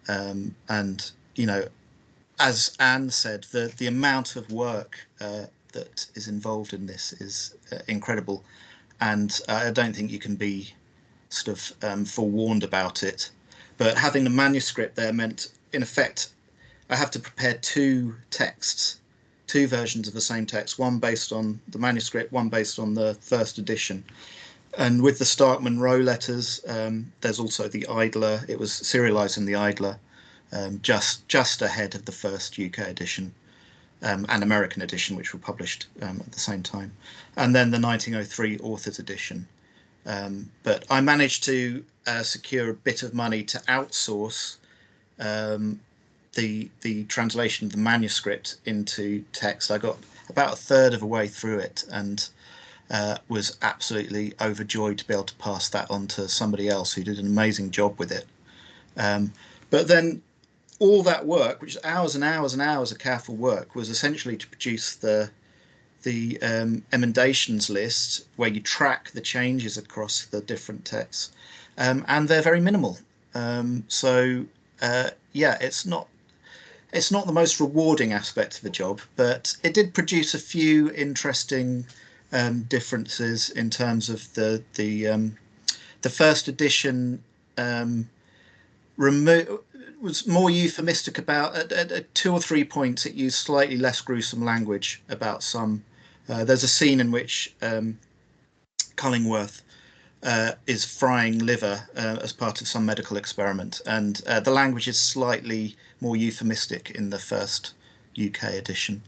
Speaker 4: And as Anne said, the amount of work that is involved in this is incredible, and I don't think you can be sort of forewarned about it. But having the manuscript there meant, in effect, I have to prepare two texts, two versions of the same text, one based on the manuscript, one based on the first edition. And with the Stark-Munro letters, there's also the Idler. It was serialized in the Idler, just ahead of the first UK edition and American edition, which were published at the same time. And then the 1903 authors edition. But I managed to secure a bit of money to outsource the translation of the manuscript into text. I got about a third of a way through it and was absolutely overjoyed to be able to pass that on to somebody else who did an amazing job with it. But then all that work, which is hours and hours and hours of careful work, was essentially to produce the emendations list where you track the changes across the different texts, and they're very minimal. Yeah, it's not the most rewarding aspect of the job, but it did produce a few interesting differences in terms of the first edition was more euphemistic about at 2 or 3 points. It used slightly less gruesome language about some. There's a scene in which Cullingworth is frying liver as part of some medical experiment, and the language is slightly more euphemistic in the first UK edition.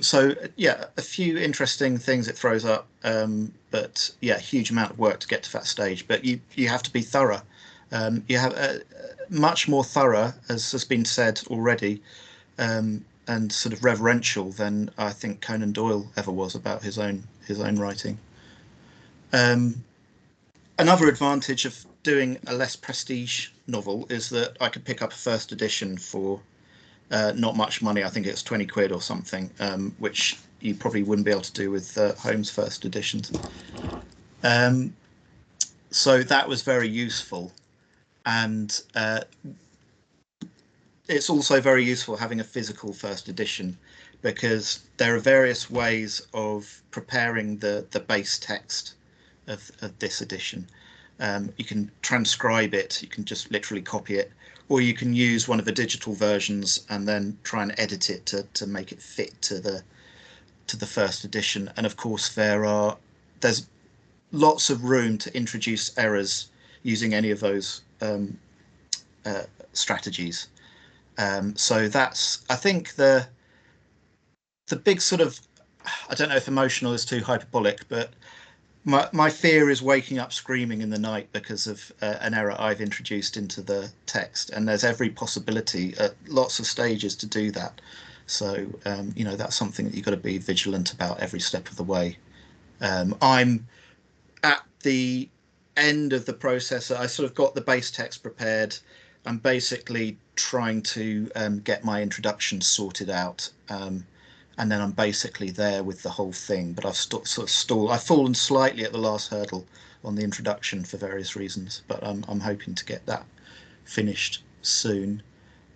Speaker 4: So yeah, a few interesting things it throws up, but yeah, huge amount of work to get to that stage. But you have to be thorough. You have much more thorough, as has been said already, and sort of reverential than I think Conan Doyle ever was about his own writing. Another advantage of doing a less prestige novel is that I could pick up a first edition for not much money. I think it's 20 quid or something, which you probably wouldn't be able to do with Holmes' first editions. So that was very useful. And it's also very useful having a physical first edition, because there are various ways of preparing the base text of this edition. You can transcribe it, you can just literally copy it, or you can use one of the digital versions and then try and edit it to make it fit to the first edition. And of course there's lots of room to introduce errors using any of those strategies. So that's, I think, the big sort of, I don't know if emotional is too hyperbolic, but my fear is waking up screaming in the night because of an error I've introduced into the text, and there's every possibility at lots of stages to do that. So that's something that you've got to be vigilant about every step of the way. I'm at the end of the process. I sort of got the base text prepared. I'm basically trying to get my introduction sorted out, and then I'm basically there with the whole thing. But I've sort of stalled. I've fallen slightly at the last hurdle on the introduction for various reasons, but I'm hoping to get that finished soon.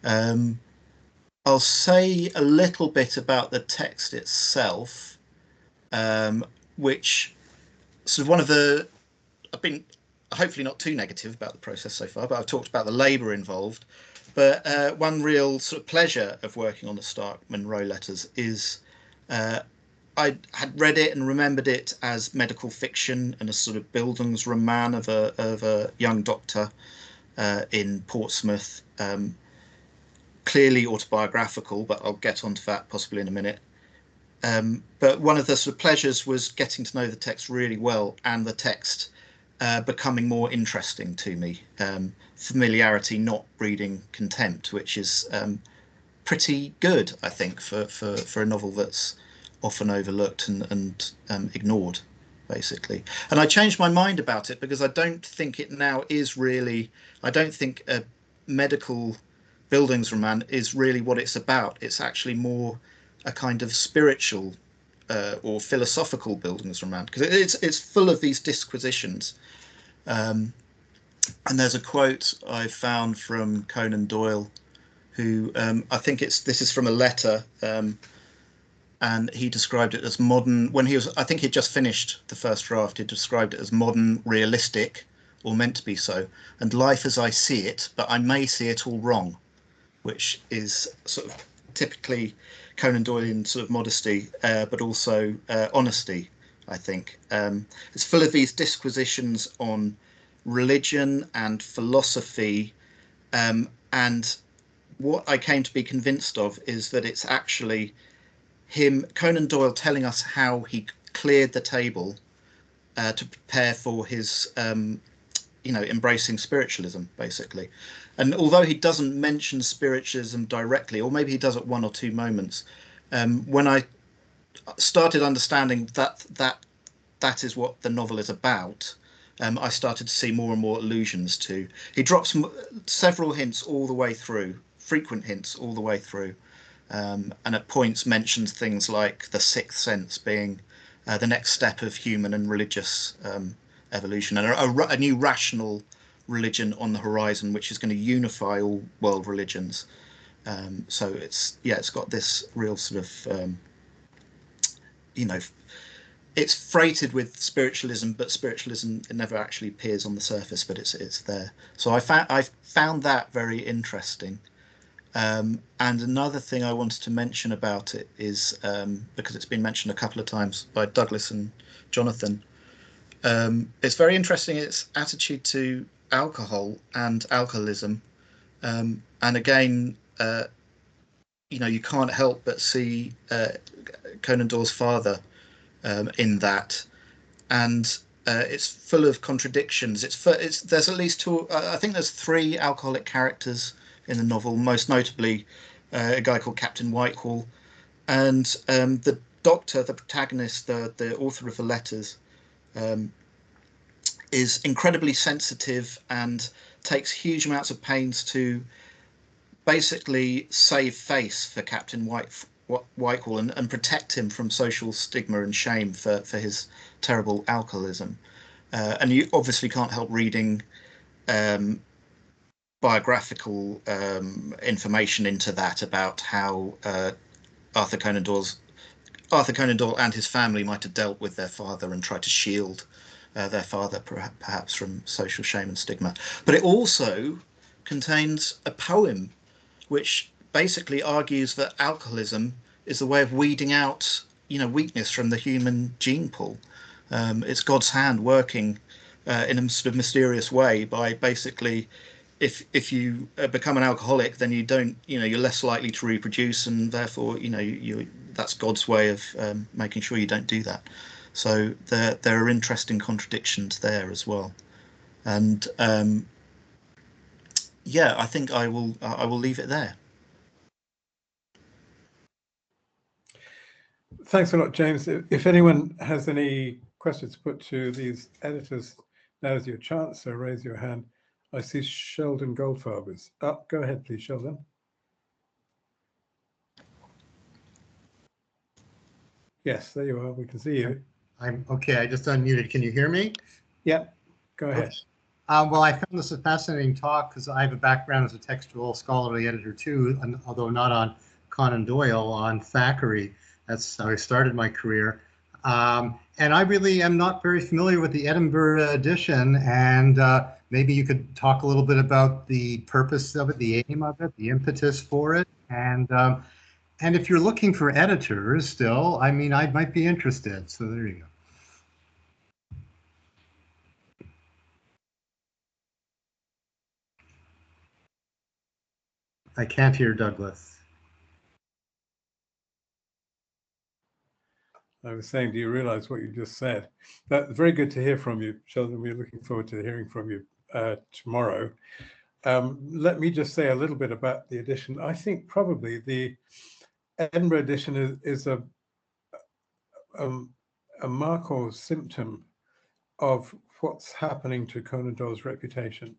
Speaker 4: I'll say a little bit about the text itself, which sort of one of the, I've been hopefully not too negative about the process so far, but I've talked about the labour involved. But one real sort of pleasure of working on the Stark-Munro letters is I had read it and remembered it as medical fiction and a sort of Bildungsroman of a young doctor in Portsmouth, clearly autobiographical, but I'll get onto that possibly in a minute. But one of the sort of pleasures was getting to know the text really well, and the text becoming more interesting to me. Familiarity not breeding contempt, which is pretty good, I think, for a novel that's often overlooked and ignored, basically. And I changed my mind about it because I don't think it now is really, I don't think a medical Bildungsroman is really what it's about. It's actually more a kind of spiritual or philosophical Bildungsroman, because it's full of these disquisitions. And there's a quote I found from Conan Doyle, who I think this is from a letter and he described it as modern. When he was, I think he'd just finished the first draft, he described it as modern, realistic, or meant to be so, and life as I see it, but I may see it all wrong, which is sort of typically Conan Doylean sort of modesty, but also honesty, I think. It's full of these disquisitions on religion and philosophy, and what I came to be convinced of is that it's actually Conan Doyle, telling us how he cleared the table to prepare for his, embracing spiritualism, basically. And although he doesn't mention spiritualism directly, or maybe he does at one or two moments, when I started understanding that is what the novel is about, I started to see more and more allusions to. He drops several hints all the way through, frequent hints all the way through. And at points mentions things like the sixth sense being the next step of human and religious evolution, and a new rational religion on the horizon, which is going to unify all world religions. So it's got this real sort of it's freighted with spiritualism, but spiritualism, it never actually appears on the surface, but it's there. So I found that very interesting. And another thing I wanted to mention about it is, because it's been mentioned a couple of times by Douglas and Jonathan, it's very interesting, its attitude to alcohol and alcoholism. And again, you can't help but see Conan Doyle's father in that. And it's full of contradictions. There's at least two, I think there's three alcoholic characters in the novel, most notably a guy called Captain Whitehall, and the doctor, the protagonist, the author of the letters, is incredibly sensitive and takes huge amounts of pains to basically save face for Captain Whitehall and protect him from social stigma and shame for his terrible alcoholism. And you obviously can't help reading biographical information into that about how Arthur Conan Doyle and his family might have dealt with their father and tried to shield their father perhaps from social shame and stigma. But it also contains a poem which basically argues that alcoholism is the way of weeding out, weakness from the human gene pool. It's God's hand working in a sort of mysterious way by basically, if you become an alcoholic, then you don't, you're less likely to reproduce, and therefore, that's God's way of making sure you don't do that. So there are interesting contradictions there as well. And I think I will leave it there.
Speaker 1: Thanks a lot, James. If anyone has any questions to put to these editors, now's your chance, so raise your hand. I see Sheldon Goldfarber's up. Go ahead, please, Sheldon. Yes, there you are. We can see you.
Speaker 5: I'm okay. I just unmuted. Can you hear me?
Speaker 1: Yep. Go ahead.
Speaker 5: Okay. Well, I found this a fascinating talk because I have a background as a textual scholarly editor too, although not on Conan Doyle, on Thackeray. That's how I started my career. And I really am not very familiar with the Edinburgh edition, and maybe you could talk a little bit about the purpose of it, the aim of it, the impetus for it, and if you're looking for editors still, I mean, I might be interested. So there you go. I can't hear Douglas.
Speaker 1: I was saying, do you realize what you just said? That's very good to hear from you, Sheldon. We're looking forward to hearing from you tomorrow. Let me just say a little bit about the edition. I think probably the Edinburgh edition is a mark or symptom of what's happening to Conan Doyle's reputation.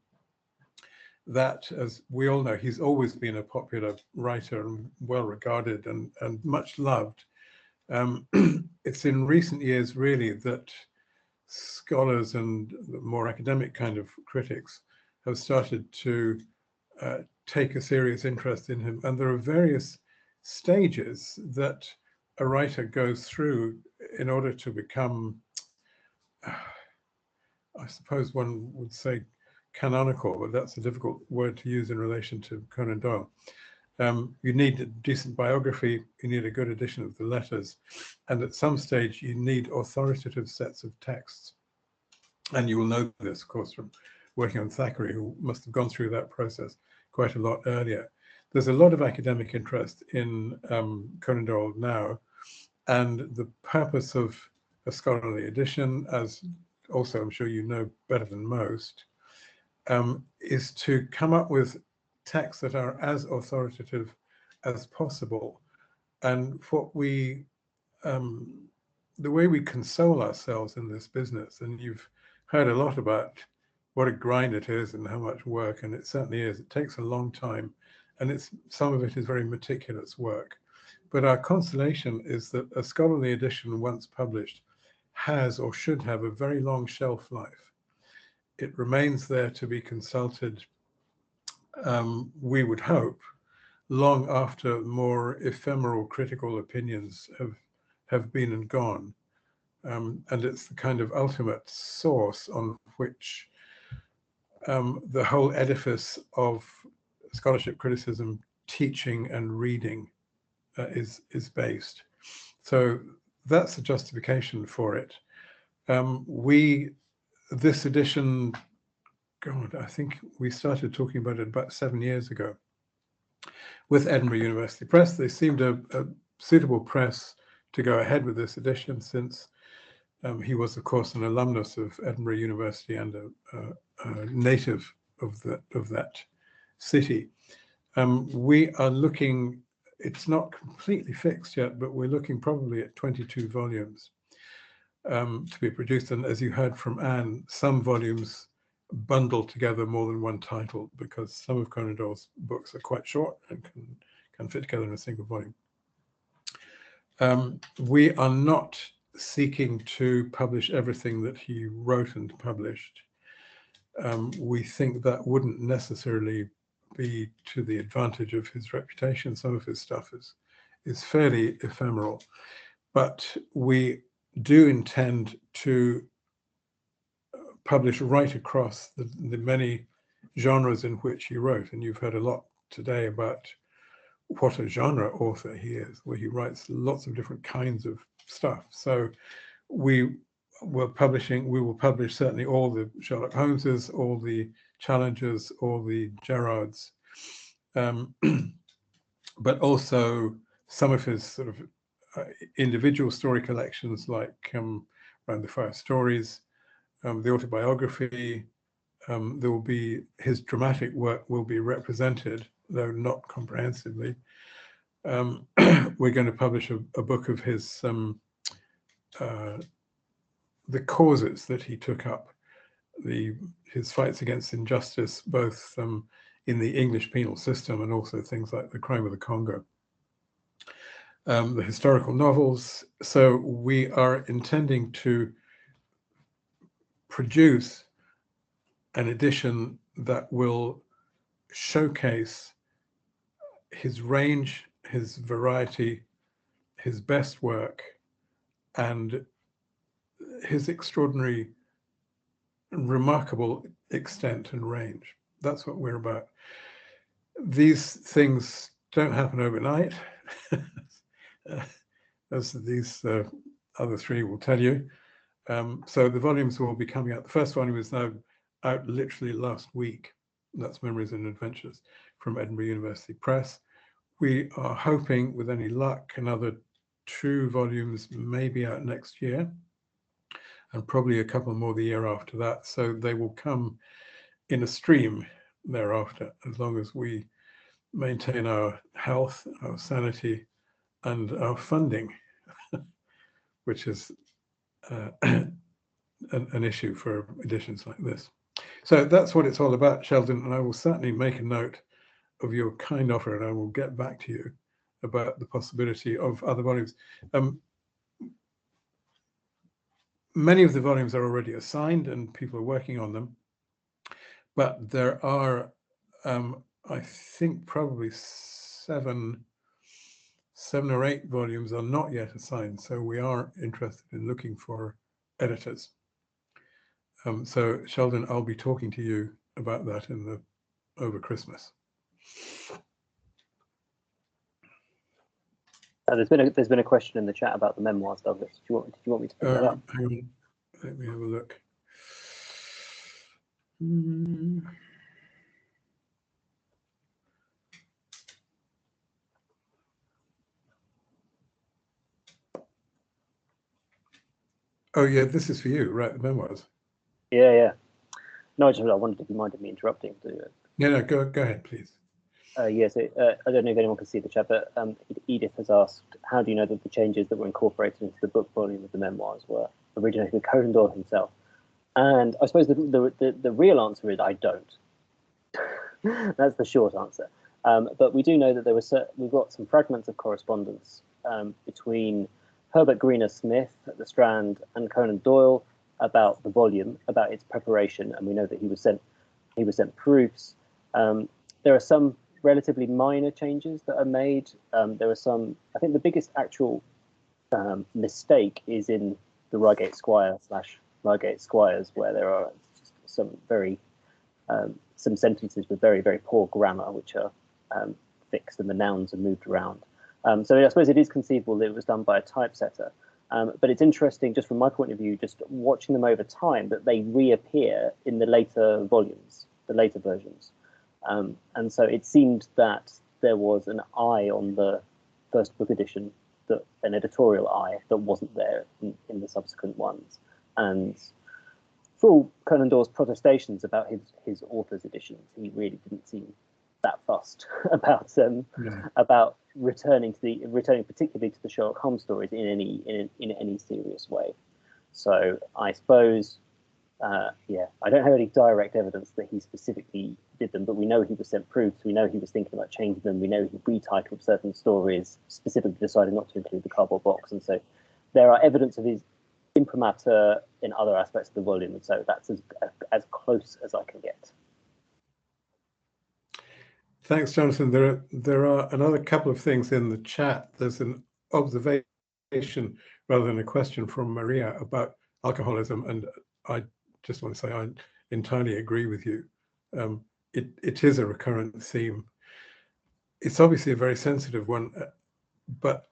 Speaker 1: That, as we all know, he's always been a popular writer and well regarded and much loved. It's in recent years, really, that scholars and more academic kind of critics have started to take a serious interest in him. And there are various stages that a writer goes through in order to become, I suppose one would say canonical, but that's a difficult word to use in relation to Conan Doyle. You need a decent biography, you need a good edition of the letters, and at some stage you need authoritative sets of texts. And you will know this, of course, from working on Thackeray, who must have gone through that process quite a lot earlier. There's a lot of academic interest in Conan Doyle now, and the purpose of a scholarly edition, as also I'm sure you know better than most, is to come up with texts that are as authoritative as possible. And what we, the way we console ourselves in this business, and you've heard a lot about what a grind it is and how much work, and it certainly is. It takes a long time, and some of it is very meticulous work. But our consolation is that a scholarly edition, once published, has or should have a very long shelf life. It remains there to be consulted, we would hope, long after more ephemeral critical opinions have been and gone. And it's the kind of ultimate source on which the whole edifice of scholarship criticism, teaching and reading is based. So that's the justification for it. This edition, God, I think we started talking about it about 7 years ago with Edinburgh University Press. They seemed a suitable press to go ahead with this edition, since he was, of course, an alumnus of Edinburgh University and a native of that city. We are looking, it's not completely fixed yet, but we're looking probably at 22 volumes to be produced. And as you heard from Anne, some volumes bundle together more than one title, because some of Conan Doyle's books are quite short and can fit together in a single volume. We are not seeking to publish everything that he wrote and published. We think that wouldn't necessarily be to the advantage of his reputation. Some of his stuff is fairly ephemeral, but we do intend to publish right across the many genres in which he wrote. And you've heard a lot today about what a genre author he is, where he writes lots of different kinds of stuff. So we will publish certainly all the Sherlock Holmeses, all the Challengers, all the Gerards, but also some of his sort of individual story collections, like Round the Fire Stories, the autobiography. There will be, his dramatic work will be represented, though not comprehensively. We're going to publish a book of his the causes that he took up, his fights against injustice, both in the English penal system and also things like the crime of the Congo. The historical novels. So we are intending to produce an edition that will showcase his range, his variety, his best work, and his extraordinary, remarkable extent and range. That's what we're about. These things don't happen overnight, as these other three will tell you. So the volumes will be coming out. The first volume is now out literally last week. That's Memories and Adventures from Edinburgh University Press. We are hoping, with any luck, another 2 volumes may be out next year, and probably a couple more the year after that. So they will come in a stream thereafter, as long as we maintain our health, our sanity, and our funding, which is an issue for editions like this. So that's what it's all about, Sheldon, and I will certainly make a note of your kind offer, and I will get back to you about the possibility of other volumes. Many of the volumes are already assigned and people are working on them, but there are, I think, probably 7 7 or 8 volumes are not yet assigned, so we are interested in looking for editors. So Sheldon, I'll be talking to you about that over Christmas.
Speaker 2: There's been a question in the chat about the memoirs, Douglas. Did you want me to pick that up?
Speaker 1: Hang on, let me have a look. Oh yeah, this is for you, right? The memoirs.
Speaker 2: Yeah. No, I wondered if you minded me interrupting.
Speaker 1: No, go ahead, please.
Speaker 2: Yes, I don't know if anyone can see the chat, but Edith has asked, how do you know that the changes that were incorporated into the book volume of the memoirs were originated with Conan Doyle himself? And I suppose the real answer is I don't. That's the short answer. But we do know that we've got some fragments of correspondence between Herbert Greener Smith at the Strand and Conan Doyle about the volume, about its preparation, and we know that he was sent proofs. There are some relatively minor changes that are made. There are some. I think the biggest actual mistake is in the Reigate Squire / Reigate Squires, where there are some some sentences with very, very poor grammar, which are fixed and the nouns are moved around. So I suppose it is conceivable that it was done by a typesetter. But it's interesting, just from my point of view, just watching them over time, that they reappear in the later volumes, the later versions. And so it seemed that there was an eye on the first book edition, an editorial eye that wasn't there in the subsequent ones. And for all Conan Doyle's protestations about his author's editions, he really didn't seem that fussed about returning particularly to the Sherlock Holmes stories in any serious way. So I suppose, I don't have any direct evidence that he specifically did them, but we know he was sent proofs. We know he was thinking about changing them. We know he retitled certain stories, specifically decided not to include the cardboard box, and so there are evidence of his imprimatur in other aspects of the volume, and so that's as close as I can get.
Speaker 1: Thanks, Jonathan. There are another couple of things in the chat. There's an observation rather than a question from Maria about alcoholism, and I just want to say I entirely agree with you. It is a recurrent theme. It's obviously a very sensitive one, but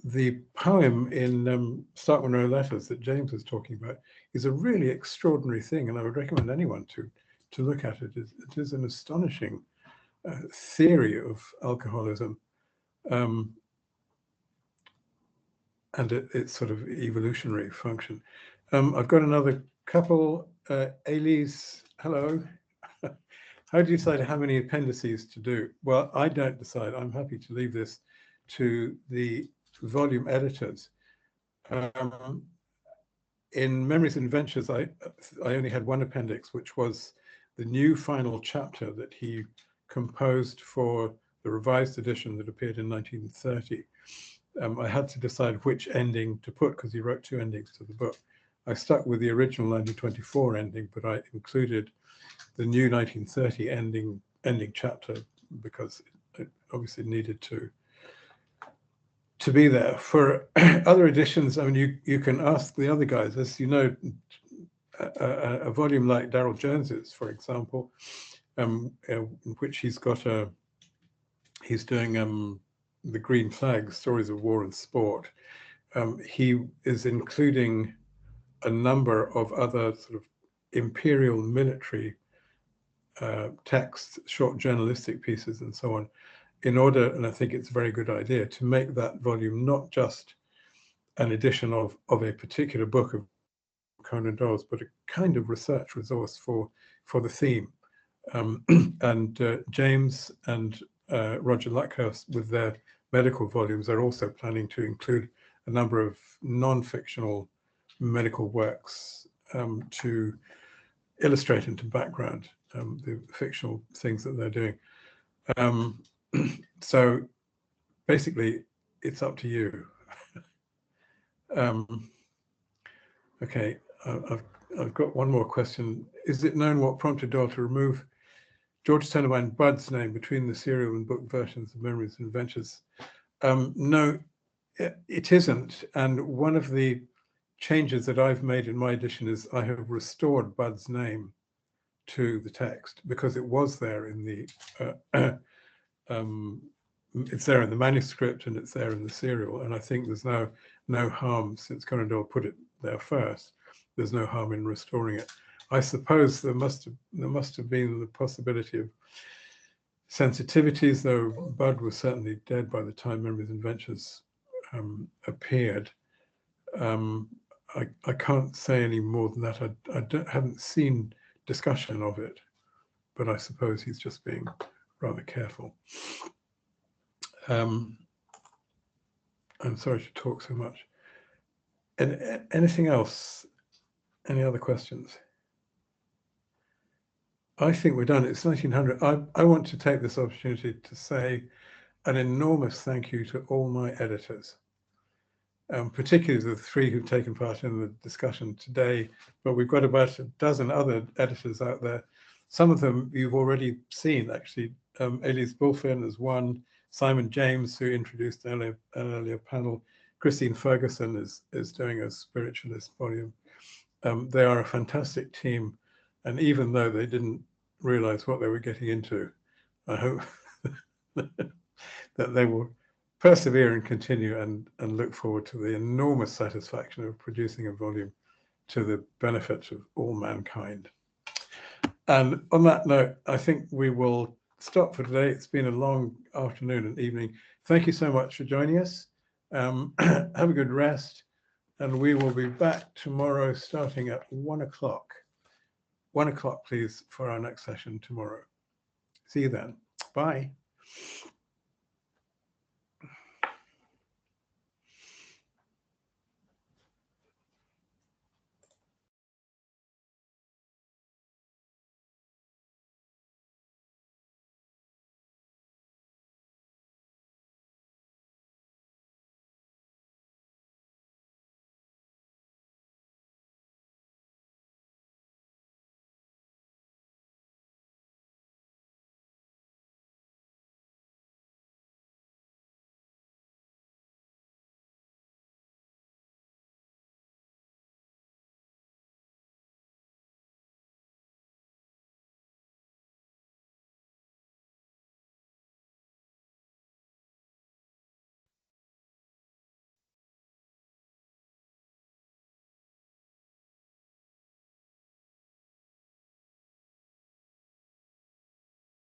Speaker 1: the poem in Stark Munro Letters that James was talking about is a really extraordinary thing, and I would recommend anyone to look at it. It is an astonishing theory of alcoholism and its sort of evolutionary function. I've got another couple. Elise, hello. How do you decide how many appendices to do? Well, I don't decide. I'm happy to leave this to the volume editors. In Memories and Adventures, I only had one appendix, which was the new final chapter that he composed for the revised edition that appeared in 1930. I had to decide which ending to put because he wrote 2 endings to the book. I stuck with the original 1924 ending, but I included the new 1930 ending chapter because it obviously needed to be there. For other editions, I mean, you can ask the other guys. As you know, a volume like Darryl Jones's, for example, in which he's doing the Green Flag, Stories of War and Sport. He is including a number of other sort of imperial military texts, short journalistic pieces and so on, in order, and I think it's a very good idea, to make that volume not just an edition of a particular book of Conan Doyle's, but a kind of research resource for the theme. And James and Roger Luckhurst, with their medical volumes, are also planning to include a number of non-fictional medical works to illustrate into background the fictional things that they're doing. So basically, it's up to you. Okay, I've got one more question. Is it known what prompted Doyle to remove George Tenenbaum Budd's name between the serial and book versions of Memories and Adventures? No, it isn't. And one of the changes that I've made in my edition is I have restored Bud's name to the text, because it was there in the it's there in the manuscript and it's there in the serial, and I think there's no harm, since Conan Doyle put it there first, there's no harm in restoring it. I suppose there must have been the possibility of sensitivities, though Bud was certainly dead by the time Memories and Ventures appeared. I can't say any more than that. I haven't seen discussion of it, but I suppose he's just being rather careful. I'm sorry to talk so much. And anything else? Any other questions? I think we're done. It's 1900. I want to take this opportunity to say an enormous thank you to all my editors, particularly the 3 who've taken part in the discussion today, but we've got about a dozen other editors out there. Some of them you've already seen, actually. Elise Bulfin is one, Simon James, who introduced an earlier panel, Christine Ferguson is doing a spiritualist volume. They are a fantastic team, and even though they didn't realize what they were getting into, I hope that they will persevere and continue and look forward to the enormous satisfaction of producing a volume to the benefit of all mankind. And on that note, I think we will stop for today. It's been a long afternoon and evening. Thank you so much for joining us. Have a good rest, and we will be back tomorrow starting at 1 o'clock. 1 o'clock, please, for our next session tomorrow. See you then. Bye.